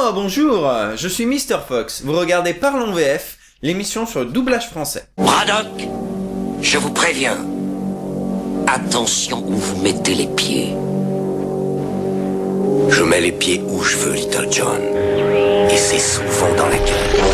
Oh, bonjour, je suis Mr. Fox. Vous regardez Parlons VF, l'émission sur le doublage français. Braddock, je vous préviens. Attention où vous mettez les pieds. Je mets les pieds où je veux, Little John. Et c'est souvent dans la gueule.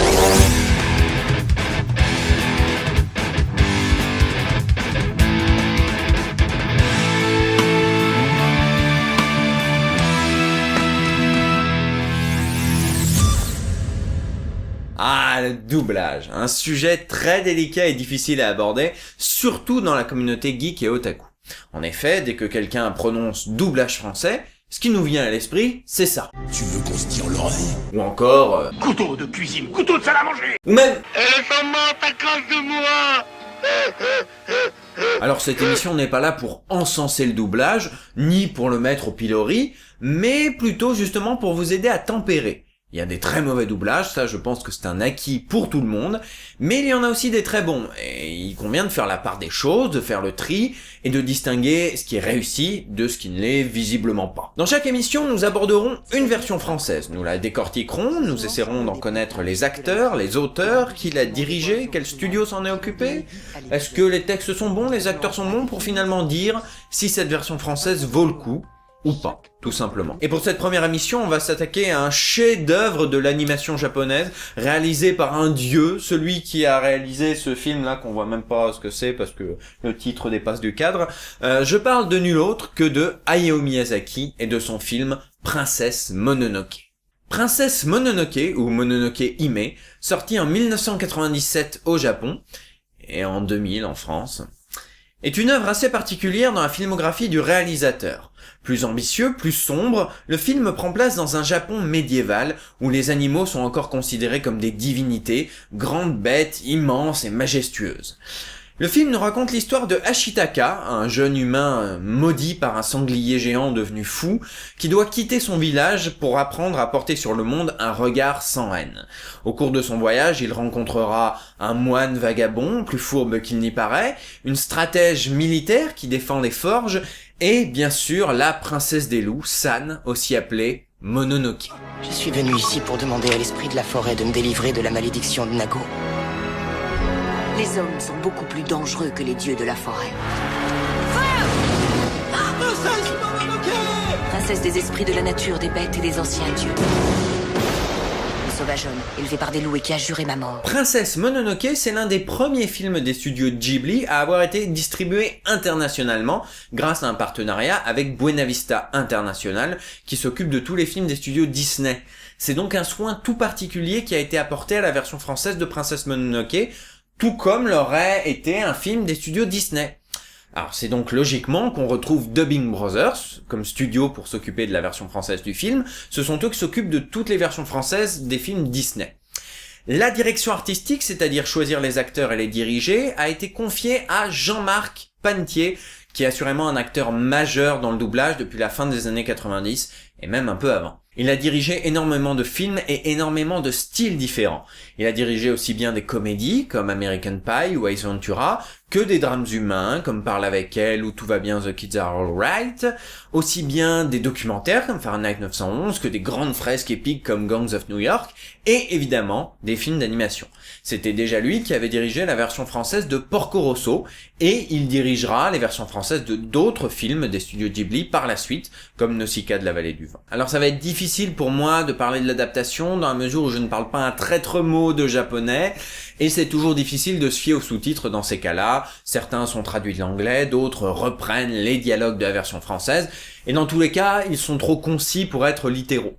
Ah, le doublage, un sujet très délicat et difficile à aborder, surtout dans la communauté geek et otaku. En effet, dès que quelqu'un prononce doublage français, ce qui nous vient à l'esprit, c'est ça. Tu veux qu'on se tire l'oreille? Ou encore... Couteau de cuisine, couteau de salle à manger. Ou même... Elles sont mortes à cause de moi. Alors cette émission n'est pas là pour encenser le doublage, ni pour le mettre au pilori, mais plutôt justement pour vous aider à tempérer. Il y a des très mauvais doublages, ça je pense que c'est un acquis pour tout le monde, mais il y en a aussi des très bons, et il convient de faire la part des choses, de faire le tri, et de distinguer ce qui est réussi de ce qui ne l'est visiblement pas. Dans chaque émission, nous aborderons une version française, nous la décortiquerons, nous essaierons d'en connaître les acteurs, les auteurs, qui l'a dirigé, quel studio s'en est occupé, est-ce que les textes sont bons, les acteurs sont bons, pour finalement dire si cette version française vaut le coup, ou pas, tout simplement. Et pour cette première émission, on va s'attaquer à un chef-d'œuvre de l'animation japonaise, réalisé par un dieu, celui qui a réalisé ce film-là, qu'on voit même pas ce que c'est, parce que le titre dépasse du cadre. Je parle de nul autre que de Hayao Miyazaki et de son film Princesse Mononoke. Princesse Mononoke, ou Mononoke Hime, sorti en 1997 au Japon, et en 2000 en France, est une œuvre assez particulière dans la filmographie du réalisateur. Plus ambitieux, plus sombre, le film prend place dans un Japon médiéval où les animaux sont encore considérés comme des divinités, grandes bêtes immenses et majestueuses. Le film nous raconte l'histoire de Ashitaka, un jeune humain maudit par un sanglier géant devenu fou, qui doit quitter son village pour apprendre à porter sur le monde un regard sans haine. Au cours de son voyage, il rencontrera un moine vagabond, plus fourbe qu'il n'y paraît, une stratège militaire qui défend les forges, et bien sûr la princesse des loups, San, aussi appelée Mononoke. Je suis venu ici pour demander à l'esprit de la forêt de me délivrer de la malédiction de Nago. Les hommes sont beaucoup plus dangereux que les dieux de la forêt. Princesse des esprits de la nature, des bêtes et des anciens dieux. Sauvage homme, élevé par des loups et qui a juré ma mort. Princesse Mononoke, c'est l'un des premiers films des studios Ghibli à avoir été distribué internationalement grâce à un partenariat avec Buena Vista International qui s'occupe de tous les films des studios Disney. C'est donc un soin tout particulier qui a été apporté à la version française de Princesse Mononoke, tout comme l'aurait été un film des studios Disney. Alors c'est donc logiquement qu'on retrouve Dubbing Brothers comme studio pour s'occuper de la version française du film. Ce sont eux qui s'occupent de toutes les versions françaises des films Disney. La direction artistique, c'est-à-dire choisir les acteurs et les diriger, a été confiée à Jean-Marc Panetier, qui est assurément un acteur majeur dans le doublage depuis la fin des années 90 et même un peu avant. Il a dirigé énormément de films et énormément de styles différents. Il a dirigé aussi bien des comédies comme American Pie ou Ace Ventura que des drames humains comme Parle avec elle ou Tout va bien, The Kids Are Alright, aussi bien des documentaires comme Fahrenheit 911 que des grandes fresques épiques comme Gangs of New York et évidemment des films d'animation. C'était déjà lui qui avait dirigé la version française de Porco Rosso et il dirigera les versions françaises de d'autres films des studios Ghibli par la suite comme Nausicaa de la vallée du vent. Alors ça va être difficile pour moi de parler de l'adaptation dans la mesure où je ne parle pas un traître mot de japonais et c'est toujours difficile de se fier aux sous-titres dans ces cas-là. Certains sont traduits de l'anglais, d'autres reprennent les dialogues de la version française et dans tous les cas, ils sont trop concis pour être littéraux.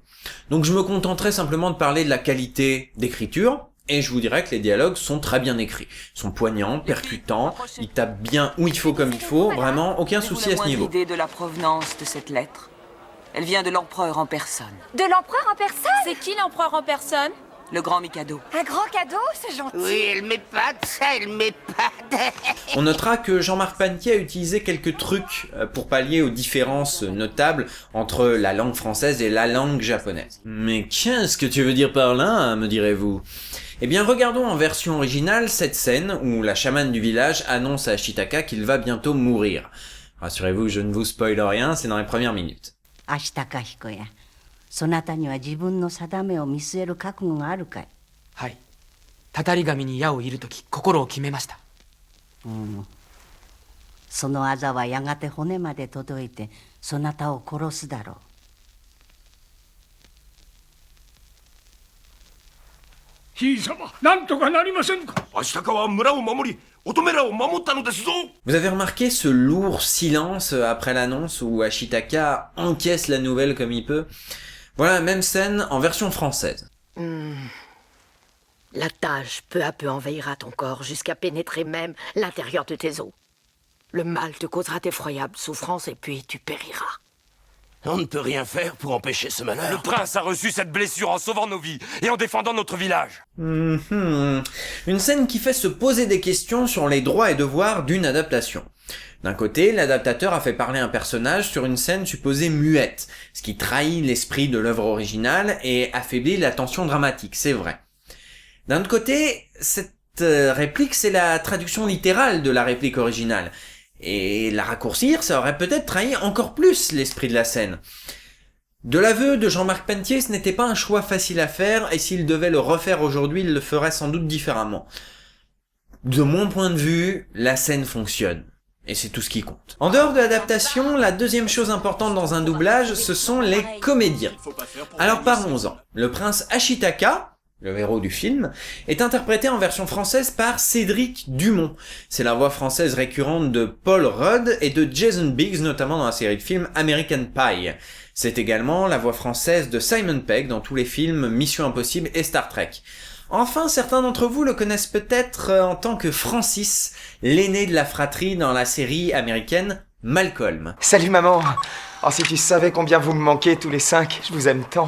Donc je me contenterai simplement de parler de la qualité d'écriture. Et je vous dirais que les dialogues sont très bien écrits. Ils sont poignants, percutants, ils tapent bien où il faut comme il faut, vraiment aucun souci à ce niveau. Avez-vous l'idée de la provenance de cette lettre? Elle vient de l'empereur en personne. De l'empereur en personne? C'est qui l'empereur en personne? Le grand Mikado. Un grand cadeau, c'est gentil. Oui, elle m'épate, ça, elle m'épate. On notera que Jean-Marc Panetier a utilisé quelques trucs pour pallier aux différences notables entre la langue française et la langue japonaise. Mais qu'est-ce que tu veux dire par là, me direz-vous? Eh bien, regardons en version originale cette scène où la chamane du village annonce à Ashitaka qu'il va bientôt mourir. Rassurez-vous, je ne vous spoil rien, c'est dans les premières minutes. Ashitaka Hikoya. そなたには自分の定めを見据える覚悟があるかい？はい。たたり神に矢を射るとき心を決めました。そのあざはやがて骨まで届いてそなたを殺すだろう。ひい様、なんとかなりませんか？足高は村を守り、乙女らを守ったのですぞ。Vous avez remarqué ce lourd silence après l'annonce où Ashitaka encaisse la nouvelle comme il peut? Voilà la même scène en version française. La tâche peu à peu envahira ton corps jusqu'à pénétrer même l'intérieur de tes os. Le mal te causera d'effroyables souffrances et puis tu périras. On ne peut rien faire pour empêcher ce malheur. Le prince a reçu cette blessure en sauvant nos vies et en défendant notre village. Une scène qui fait se poser des questions sur les droits et devoirs d'une adaptation. D'un côté, l'adaptateur a fait parler un personnage sur une scène supposée muette, ce qui trahit l'esprit de l'œuvre originale et affaiblit la tension dramatique, c'est vrai. D'un autre côté, cette réplique, c'est la traduction littérale de la réplique originale. Et la raccourcir, ça aurait peut-être trahi encore plus l'esprit de la scène. De l'aveu de Jean-Marc Pentier, ce n'était pas un choix facile à faire, et s'il devait le refaire aujourd'hui, il le ferait sans doute différemment. De mon point de vue, la scène fonctionne. Et c'est tout ce qui compte. En dehors de l'adaptation, la deuxième chose importante dans un doublage, ce sont les comédiens. Alors parlons-en. Le prince Ashitaka, le héros du film, est interprété en version française par Cédric Dumont. C'est la voix française récurrente de Paul Rudd et de Jason Biggs, notamment dans la série de films American Pie. C'est également la voix française de Simon Pegg dans tous les films Mission Impossible et Star Trek. Enfin, certains d'entre vous le connaissent peut-être en tant que Francis, l'aîné de la fratrie dans la série américaine Malcolm. Salut maman. Oh, si tu savais combien vous me manquez tous les 5, je vous aime tant.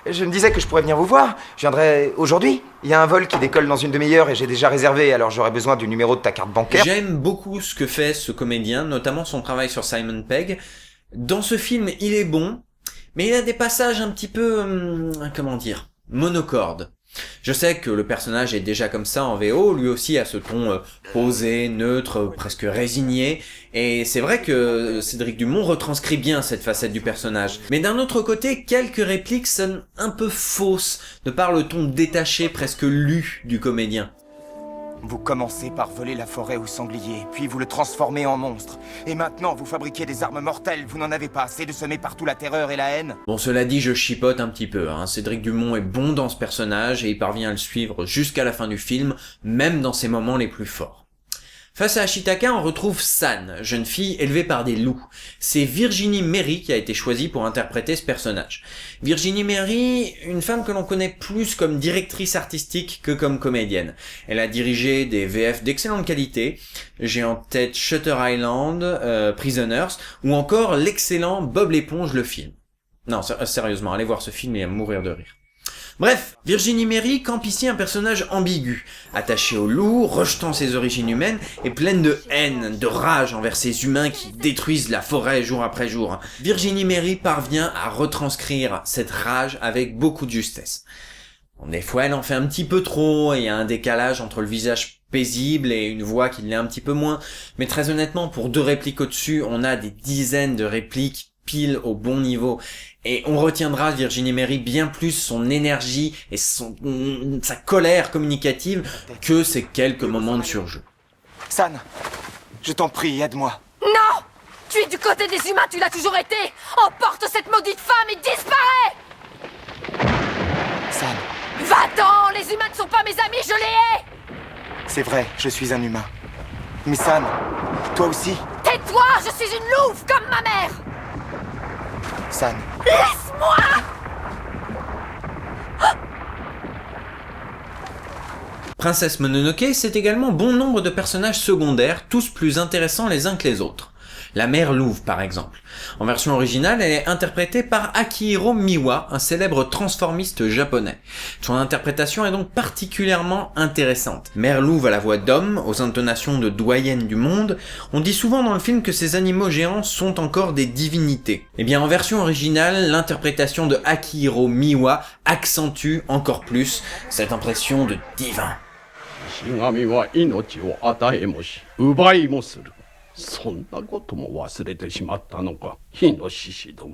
Je me disais que je pourrais venir vous voir. Je viendrai aujourd'hui. Il y a un vol qui décolle dans une demi-heure et j'ai déjà réservé, alors j'aurai besoin du numéro de ta carte bancaire. J'aime beaucoup ce que fait ce comédien, notamment son travail sur Simon Pegg. Dans ce film, il est bon, mais il a des passages un petit peu, comment dire, monocordes. Je sais que le personnage est déjà comme ça en VO, lui aussi a ce ton posé, neutre, presque résigné, et c'est vrai que Cédric Dumont retranscrit bien cette facette du personnage. Mais d'un autre côté, quelques répliques sonnent un peu fausses, de par le ton détaché, presque lu du comédien. Vous commencez par voler la forêt au sanglier, puis vous le transformez en monstre. Et maintenant, vous fabriquez des armes mortelles, vous n'en avez pas assez de semer partout la terreur et la haine. Bon, cela dit, je chipote un petit peu, hein. Cédric Dumont est bon dans ce personnage et il parvient à le suivre jusqu'à la fin du film, même dans ses moments les plus forts. Face à Ashitaka, on retrouve San, jeune fille élevée par des loups. C'est Virginie Méry qui a été choisie pour interpréter ce personnage. Virginie Méry, une femme que l'on connaît plus comme directrice artistique que comme comédienne. Elle a dirigé des VF d'excellente qualité. J'ai en tête Shutter Island, Prisoners, ou encore l'excellent Bob l'éponge le film. Non, sérieusement, allez voir ce film et à mourir de rire. Bref, Virginie Méry campe ici un personnage ambigu, attaché au loup, rejetant ses origines humaines et pleine de haine, de rage envers ces humains qui détruisent la forêt jour après jour. Virginie Méry parvient à retranscrire cette rage avec beaucoup de justesse. Bon, des fois elle en fait un petit peu trop, et il y a un décalage entre le visage paisible et une voix qui l'est un petit peu moins, mais très honnêtement, pour 2 répliques au-dessus, on a des dizaines de répliques pile au bon niveau. Et on retiendra Virginie Méry bien plus son énergie et sa colère communicative que ces quelques moments de surjeu. San, je t'en prie, aide-moi. Non! Tu es du côté des humains, tu l'as toujours été! Emporte cette maudite femme et disparais! San. Va-t'en! Les humains ne sont pas mes amis, je les hais! C'est vrai, je suis un humain. Mais San, toi aussi. Tais-toi! Je suis une louve comme ma mère! San. Laisse-moi! Princesse Mononoke, c'est également bon nombre de personnages secondaires, tous plus intéressants les uns que les autres. La mère louve par exemple. En version originale, elle est interprétée par Akihiro Miwa, un célèbre transformiste japonais. Son interprétation est donc particulièrement intéressante. Mère louve à la voix d'homme, aux intonations de doyenne du monde, on dit souvent dans le film que ces animaux géants sont encore des divinités. Eh bien en version originale, l'interprétation de Akihiro Miwa accentue encore plus cette impression de divin.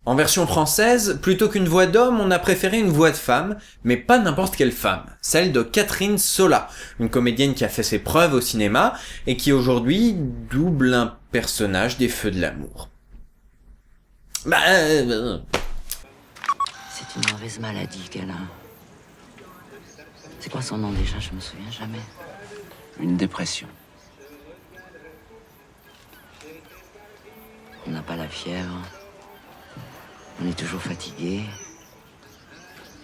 En version française, plutôt qu'une voix d'homme, on a préféré une voix de femme, mais pas n'importe quelle femme, celle de Catherine Sola, une comédienne qui a fait ses preuves au cinéma et qui aujourd'hui double un personnage des Feux de l'amour. C'est une mauvaise maladie qu'elle a. C'est quoi son nom déjà? Je me souviens jamais. Une dépression. On n'a pas la fièvre. On est toujours fatigué.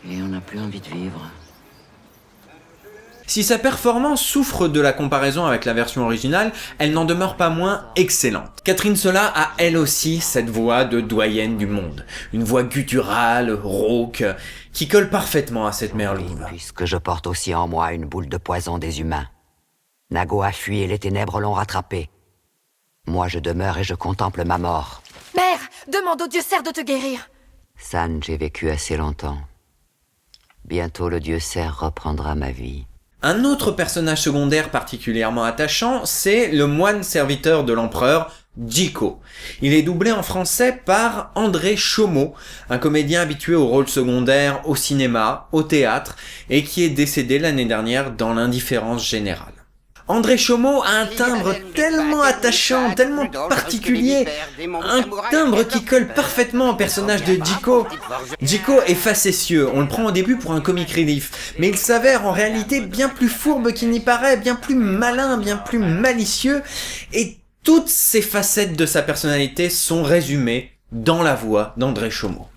Et on n'a plus envie de vivre. Si sa performance souffre de la comparaison avec la version originale, elle n'en demeure pas moins excellente. Catherine Sola a elle aussi cette voix de doyenne du monde. Une voix gutturale, rauque, qui colle parfaitement à cette merlouve. Puisque je porte aussi en moi une boule de poison des humains. Nago a fui et les ténèbres l'ont rattrapé. Moi je demeure et je contemple ma mort. Mère, demande au dieu cerf de te guérir. San, j'ai vécu assez longtemps. Bientôt le dieu cerf reprendra ma vie. Un autre personnage secondaire particulièrement attachant, c'est le moine serviteur de l'empereur, Jiko. Il est doublé en français par André Chaumot, un comédien habitué aux rôles secondaires au cinéma, au théâtre, et qui est décédé l'année dernière dans l'indifférence générale. André Chaumot a un timbre tellement attachant, tellement particulier, un timbre qui colle parfaitement au personnage de Jiko. Jiko est facétieux, on le prend au début pour un comic relief, mais il s'avère en réalité bien plus fourbe qu'il n'y paraît, bien plus malin, bien plus malicieux, et toutes ces facettes de sa personnalité sont résumées dans la voix d'André Chaumot.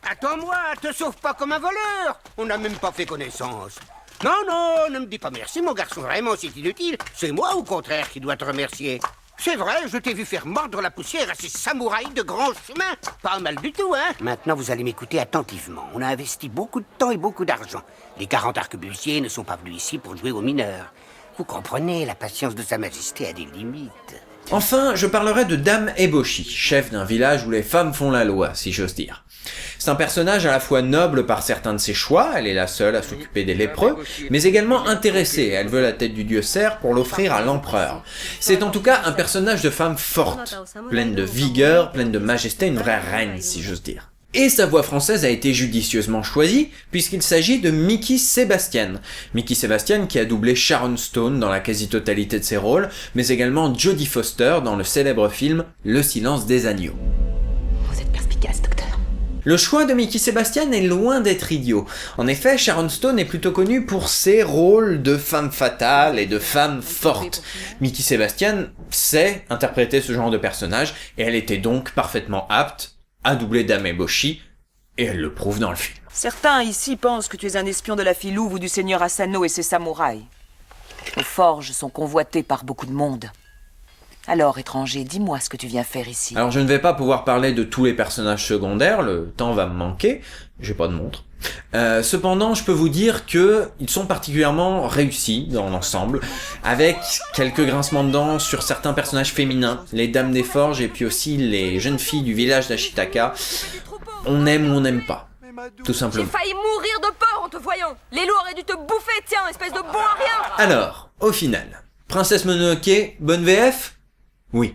Attends-moi, te sauve pas comme un voleur. On n'a même pas fait connaissance. Non, non, ne me dis pas merci, mon garçon, vraiment, c'est inutile. C'est moi, au contraire, qui dois te remercier. C'est vrai, je t'ai vu faire mordre la poussière à ces samouraïs de grand chemin. Pas mal du tout, hein. Maintenant, vous allez m'écouter attentivement. On a investi beaucoup de temps et beaucoup d'argent. Les 40 arquebusiers ne sont pas venus ici pour jouer aux mineurs. Vous comprenez, la patience de Sa Majesté a des limites. Enfin, je parlerai de Dame Eboshi, chef d'un village où les femmes font la loi, si j'ose dire. C'est un personnage à la fois noble par certains de ses choix, elle est la seule à s'occuper des lépreux, mais également intéressée, elle veut la tête du dieu cerf pour l'offrir à l'empereur. C'est en tout cas un personnage de femme forte, pleine de vigueur, pleine de majesté, une vraie reine, si j'ose dire. Et sa voix française a été judicieusement choisie, puisqu'il s'agit de Mickey Sebastian. Mickey Sebastian qui a doublé Sharon Stone dans la quasi-totalité de ses rôles, mais également Jodie Foster dans le célèbre film Le Silence des Agneaux. Vous êtes perspicace, docteur. Le choix de Mickey Sebastian est loin d'être idiot. En effet, Sharon Stone est plutôt connue pour ses rôles de femme fatale et de femme forte. Mickey Sebastian sait interpréter ce genre de personnage, et elle était donc parfaitement apte à doubler Dame Eboshi, et elle le prouve dans le film. Certains ici pensent que tu es un espion de la Filouve ou du seigneur Asano et ses samouraïs. Les forges sont convoitées par beaucoup de monde. Alors, étranger, dis-moi ce que tu viens faire ici. Alors je ne vais pas pouvoir parler de tous les personnages secondaires, le temps va me manquer, j'ai pas de montre. Cependant, je peux vous dire que ils sont particulièrement réussis dans l'ensemble, avec quelques grincements de dents sur certains personnages féminins, les dames des forges et puis aussi les jeunes filles du village d'Ashitaka. On aime ou on n'aime pas, tout simplement. J'ai failli mourir de peur en te voyant. Les loups auraient dû te bouffer, tiens, espèce de bon à rien. Alors, au final, Princesse Mononoke, bonne VF ? Oui,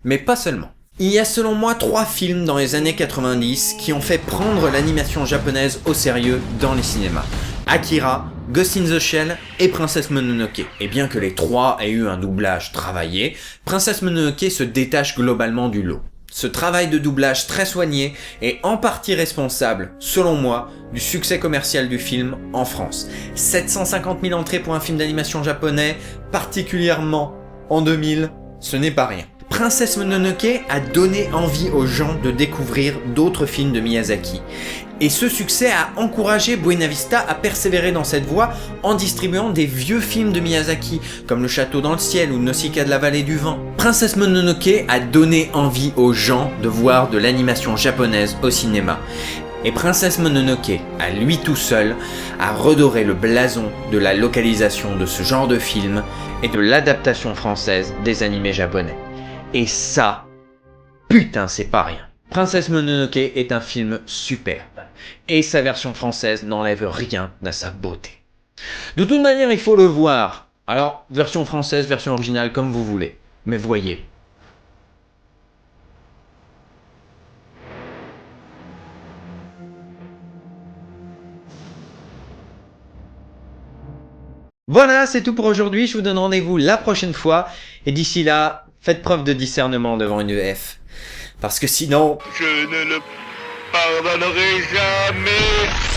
mais pas seulement. Il y a selon moi 3 films dans les années 90 qui ont fait prendre l'animation japonaise au sérieux dans les cinémas. Akira, Ghost in the Shell et Princesse Mononoke. Et bien que les 3 aient eu un doublage travaillé, Princesse Mononoke se détache globalement du lot. Ce travail de doublage très soigné est en partie responsable, selon moi, du succès commercial du film en France. 750 000 entrées pour un film d'animation japonais, particulièrement en 2000, ce n'est pas rien. Princesse Mononoke a donné envie aux gens de découvrir d'autres films de Miyazaki. Et ce succès a encouragé Buena Vista à persévérer dans cette voie en distribuant des vieux films de Miyazaki, comme Le Château dans le ciel ou Nausicaa de la vallée du vent. Princesse Mononoke a donné envie aux gens de voir de l'animation japonaise au cinéma. Et Princesse Mononoke, à lui tout seul, a redoré le blason de la localisation de ce genre de film et de l'adaptation française des animés japonais. Et ça, putain, c'est pas rien. Princesse Mononoke est un film superbe, et sa version française n'enlève rien à sa beauté. De toute manière, il faut le voir. Alors, version française, version originale, comme vous voulez. Mais voyez, Voilà, c'est tout pour aujourd'hui. Je vous donne rendez-vous la prochaine fois. Et d'ici là, faites preuve de discernement devant une EF. Parce que sinon... Je ne le pardonnerai jamais.